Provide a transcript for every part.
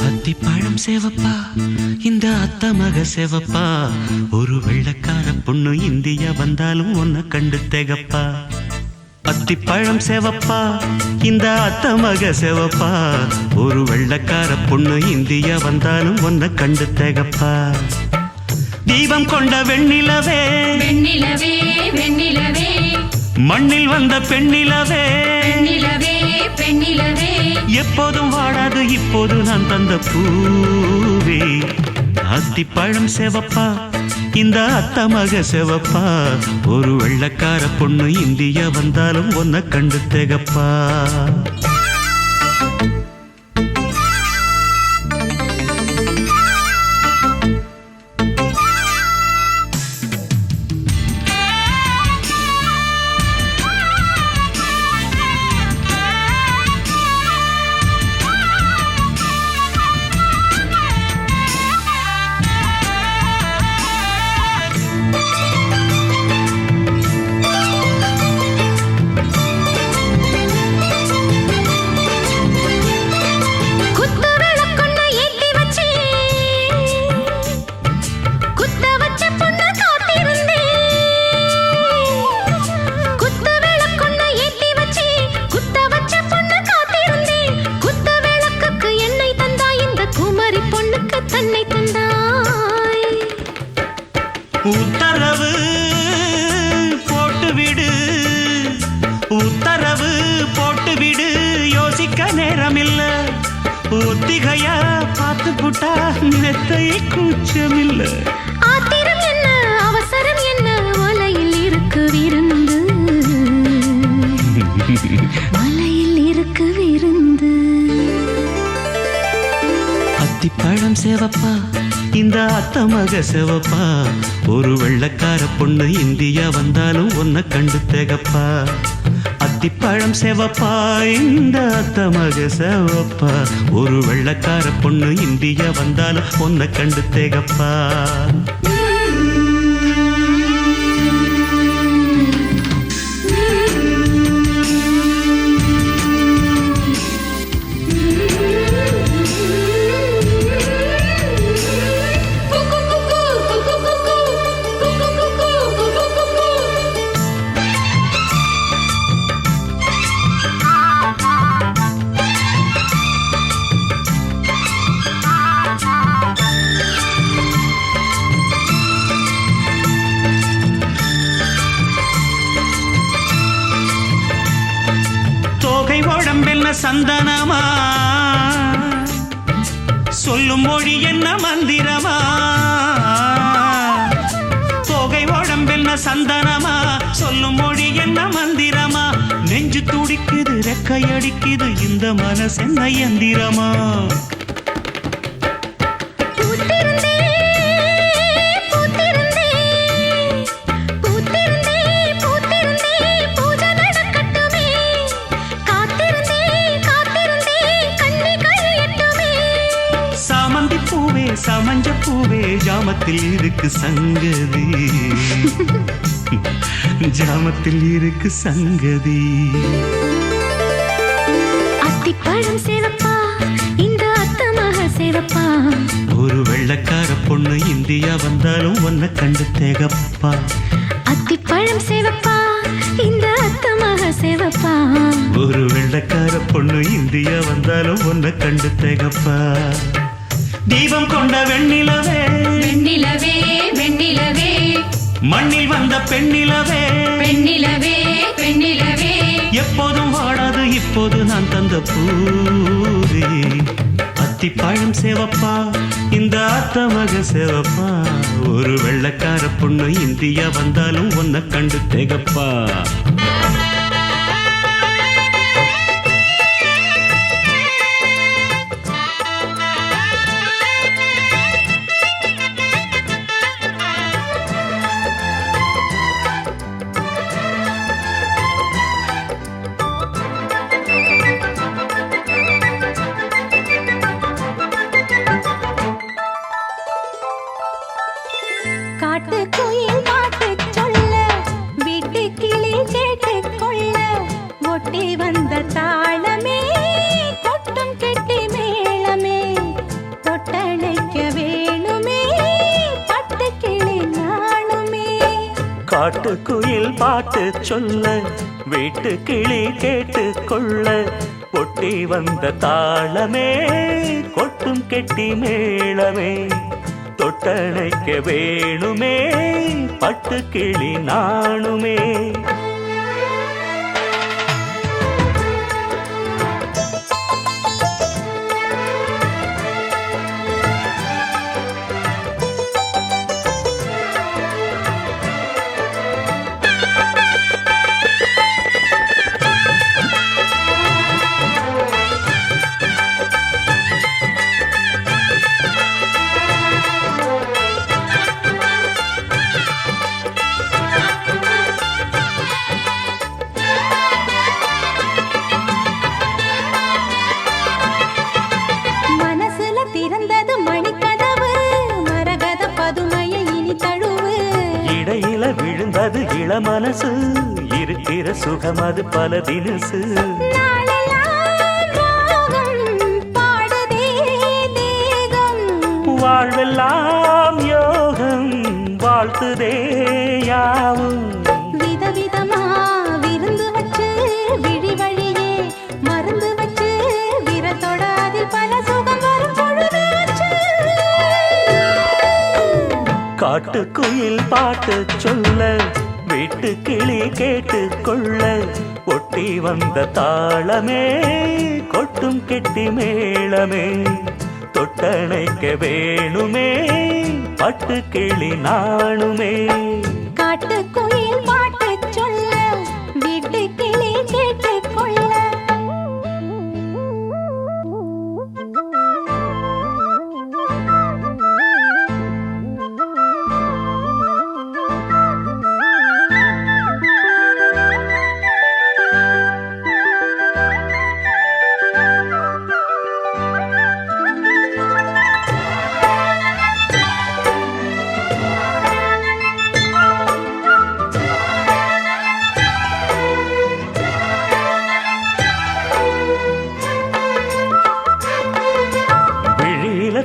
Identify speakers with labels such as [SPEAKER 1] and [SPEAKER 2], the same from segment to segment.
[SPEAKER 1] அத்திப்பழம் சேவப்பா இந்த அத்த மக சேவப்பா ஒரு வெள்ளக்கார பொண்ணு இந்தியா வந்தாலும் உன்னை கண்டு தேகப்பா அத்திப்பழம் சேவப்பா இந்த அத்த மக சேவப்பா ஒரு வெள்ளக்கார பொண்ணு இந்தியா வந்தாலும் உன்னை கண்டு தேகப்பா தீபம் கொண்ட வெண்ணிலவே
[SPEAKER 2] வெண்ணிலவே வெண்ணிலவே
[SPEAKER 1] மண்ணில் வந்த பெண்ணிலவே
[SPEAKER 2] பெண்ணிலவே பெண்ணிலவே
[SPEAKER 1] எப்போதும் வாடாது இப்போது நான் தந்த பூவே அத்திப்பழம் சேவப்பா இந்த அத்த மக சேவப்பா ஒரு வெள்ளக்கார பொண்ணு இந்தியா வந்தாலும் உன்னை கண்டு தேகப்பா உத்தரவு போட்டுவிடு உத்தரவு போட்டுவிடு யோசிக்க நேரமில்ல ஒத்திகையா பார்த்து புட்டா மெத்தை கூச்சமில்ல
[SPEAKER 2] ஆத்திரம் என்ன அவசரம் என்ன மலையில் இருக்கு விருந்து மலையில் இருக்கு விருந்து
[SPEAKER 1] அத்திப்பழம் சேவப்பா இந்த அத்த மக சேவப்பா ஒரு வெள்ளக்கார பொண்ணு இந்தியா வந்தாலும் உன்னை கண்டு தேகப்பா அத்திப்பழம் சேவப்பா இந்த அத்த மக சேவப்பா ஒரு வெள்ளக்கார பொண்ணு இந்தியா வந்தாலும் உன்னை கண்டு தேகப்பா உடம்பென்ன சந்தனமா சொல்லும் மொழி என்ன மந்திரமா தொகை உடம்பென்ன சந்தனமா சொல்லும் மொழி என்ன மந்திரமா நெஞ்சு துடிக்குது ரெக்கையடிக்குது இந்த மனசென்ன எந்திரமா சமஞ்ச பூவே ஜாமத்தில் இருக்கு சங்கதி ஜாமத்தில் இருக்கு சங்கதி
[SPEAKER 2] அத்திப்பழம் சேவப்பா இந்த அத்த மக சேவப்பா
[SPEAKER 1] ஒரு வெள்ளக்கார பொண்ணு இந்தியா வந்தாலும் உன்னை கண்டு தேகப்பா
[SPEAKER 2] அத்திப்பழம் சேவப்பா இந்த அத்த மக சேவப்பா
[SPEAKER 1] ஒரு வெள்ளக்கார பொண்ணு இந்தியா வந்தாலும் உன்னை கண்டு தேகப்பா தீபம் கொண்ட வெண்ணிலவே
[SPEAKER 2] வெண்ணிலவே வெண்ணிலவே
[SPEAKER 1] மண்ணில் வந்த பெண்ணிலவே
[SPEAKER 2] பெண்ணிலவே பெண்ணிலவே
[SPEAKER 1] எப்போதும் வாடாது இப்போது நான் தந்த பூவே அத்திப்பழம் சேவப்பா இந்த அத்த மக சேவப்பா ஒரு வெள்ளக்கார பொண்ணு இந்தியா வந்தாலும் உன்னை கண்டு தேகப்பா
[SPEAKER 2] காட்டு குயில் பாட்டு சொல்ல வீட்டு கொட்டி வந்த தாளமே கொட்டும் கெட்டி மேளமே தொட்டணைக்க வேணுமே பட்டு கிளி நாணுமே.
[SPEAKER 1] காட்டுக்குயில் பாட்டு சொல்ல வீட்டு கிளி கேட்டு கொள்ள கொட்டி வந்த தாளமே கொட்டும் கெட்டி மேளமே தொட்டணைக்க வேணுமே பட்டு கிளி நாணுமே. விழுந்தது இளமனசு இருக்கிற சுகம் அது பல தினசு. வாழ்வெல்லாம் யோகம் வாழ்த்துதே யாவும்.
[SPEAKER 2] விதவிதமா விருந்து வச்சு விழி வழியே மருந்து வச்சு விரத்தோட அதில் பல சுகம் வரும் பொழுது.
[SPEAKER 1] காட்டுக்குயில் பாட்டு சொல்ல வீட்டு கிளி கேட்டு கொள்ள ஒட்டி வந்த தாளமே கொட்டும் கெட்டி மேளமே தொட்டணைக்க வேணுமே பட்டு கிளி நாணுமே.
[SPEAKER 2] காட்டுக்குயில் பாட்டு சொல்ல வீட்டு கிளி கேட்டு கொள்ள.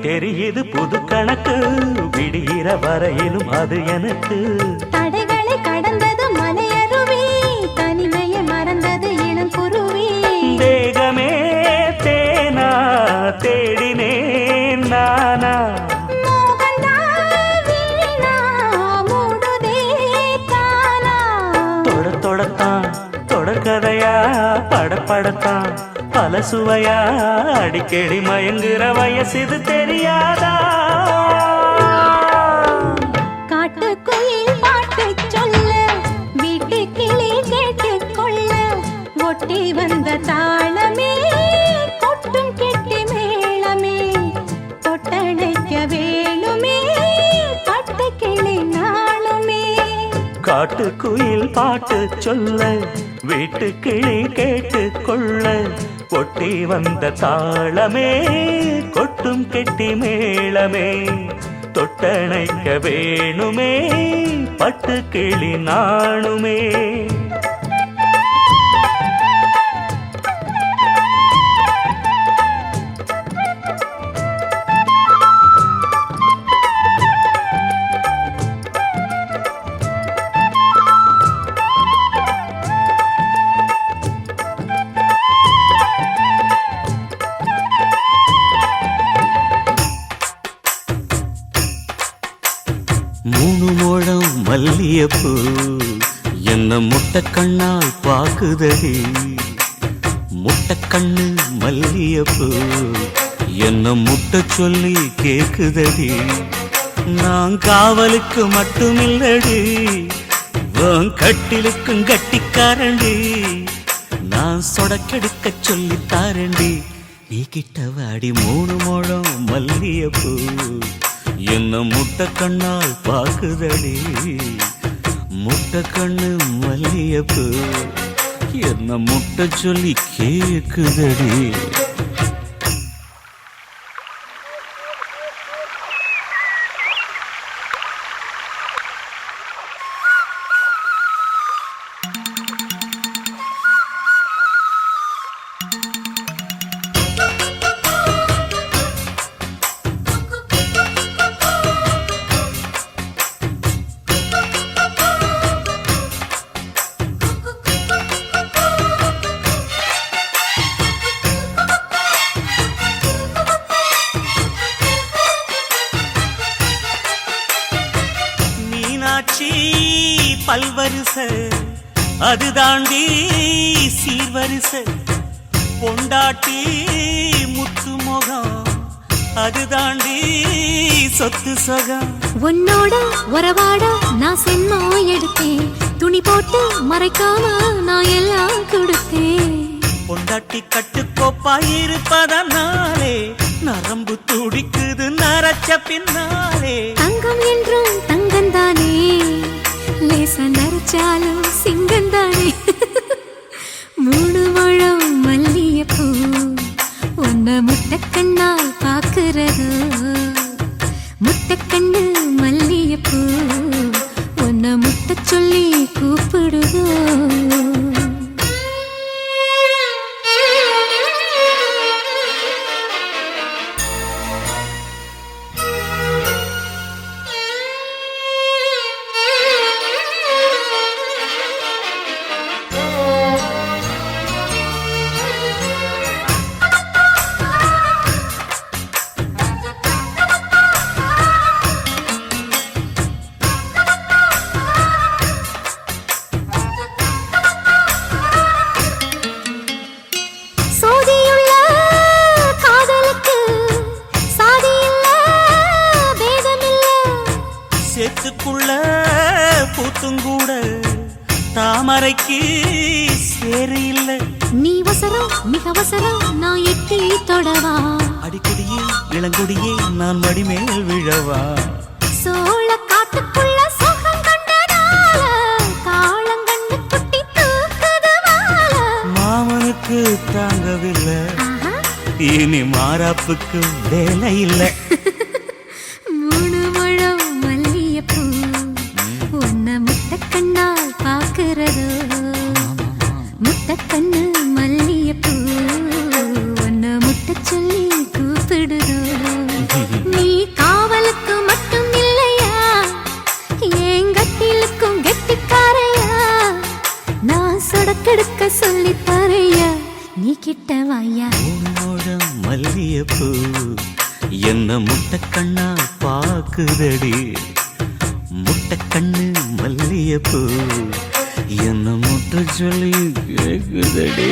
[SPEAKER 1] தெரியுது புது கணக்கு விடுகிற வரையிலும் அது எனக்கு.
[SPEAKER 2] தடைகளை கடந்தது மலையருவி தனிமையை மறந்தது இளம் குருவி.
[SPEAKER 1] தேகமே தேனா தேடினேன் நானா தொடத்தான் தொடர்கதையா படப்படத்தான் பல சுவையா அடிக்கடி மயங்குற வயசிது தெரியாதா.
[SPEAKER 2] காட்டுக்குயில் பாட்டு சொல்ல வீட்டு கிளி கேட்டு கொள்ள ஒட்டி வந்த தாளமே கொட்டும் கெட்டி மேளமே தொட்டணைக்க வேணுமே பட்டு கிளி நாணுமே.
[SPEAKER 1] காட்டுக்குயில் பாட்டு சொல்ல வீட்டு கிளி கேட்டு கொள்ள கொட்டி வந்த தாளமே கொட்டும் கெட்டி மேளமே தொட்டணைக்க வேணுமே பட்டு கிளி நாணுமே. மூணு மோழம் மல்லியப்பூ என்ன முட்டை கண்ணால் பாக்குதடி. முட்டை கண்ணு மல்லியப்பூ என்ன முட்டை சொல்லி கேக்குதடி. நான் காவலுக்கு மட்டுமில்லடி உன் கட்டிலுக்கும் கட்டிக்காரண்டி. நான் சொடக்கெடுக்க சொல்லி தாரண்டி நீ கிட்ட வாடி. மூணு மோழம் மல்லியப்பூ என்ன முட்டை கண்ணால் பாக்குதடி. முட்டை கண்ணு மல்லியப்பூ என்ன முட்டை சொல்லி கேக்குதடி. வரிசை அது தாண்டி சீர்வரிசை பொண்டாட்டி முத்து முகம் அது தாண்டி சொத்து சொகம்
[SPEAKER 3] உன்னோட உறவாட நான் சென்மோ எடுத்தேன் துணி போட்டு மறைக்காம நான் எல்லாம் கொடுத்தேன்
[SPEAKER 1] பொண்டாட்டி கட்டுக்கோப்பா இருப்பதனாலே நரம்பு துடிக்குது நரச்ச பின்னாலே
[SPEAKER 3] தங்கம் என்றும் தங்கந்தானே லேச நரைச்சாலும் சிங்கந்தானே 3 முழம் மல்லியப்பூ உன்னை முட்டைக்கண்ணால் பாக்குறது முட்டைக்கண்ணு மல்லியப்பூ உன்னை முட்டை சொல்லி கூப்பிடுதோ
[SPEAKER 1] சேத்துக்குள்ள பூத்துங்கூட தாமரைக்கு சேரு இல்ல
[SPEAKER 3] நீ வசரம் மிக வசரம் நான் எட்டி தொடவா
[SPEAKER 1] அடிக்கடியே இளங்கொடியே நான் மடிமேல் விழவா
[SPEAKER 3] சோழ காட்டுக்குள்ள சுகம் கண்டதால காளங்கண்ணு குட்டி தூக்குதுவால
[SPEAKER 1] மாமனுக்கு தாங்கவில்லை இனி மாறாப்புக்கு வேலை இல்லை
[SPEAKER 3] 3 முழம் மல்லியப்பூ உன்னை முட்டைக்கண்ணால் பாக்குறதோ முட்டைக்கண்ணு மல்லியப்பூ உன்னை முட்டை சொல்லி கூப்பிடுதோ நீ காவலுக்கு மட்டும் இல்லையா என் கட்டிலுக்கும் கெட்டிக்காரையா நான் சொடக்கெடுக்க சொல்லி தரையா நீ கிட்ட வாயா
[SPEAKER 1] மல்லியப்பூ என்ன முட்டைக்கண்ணா பாக்குதடி முட்டைக்கண்ணு மல்லியப்பூ என்ன முட்டை சொல்லி கேக்குதடி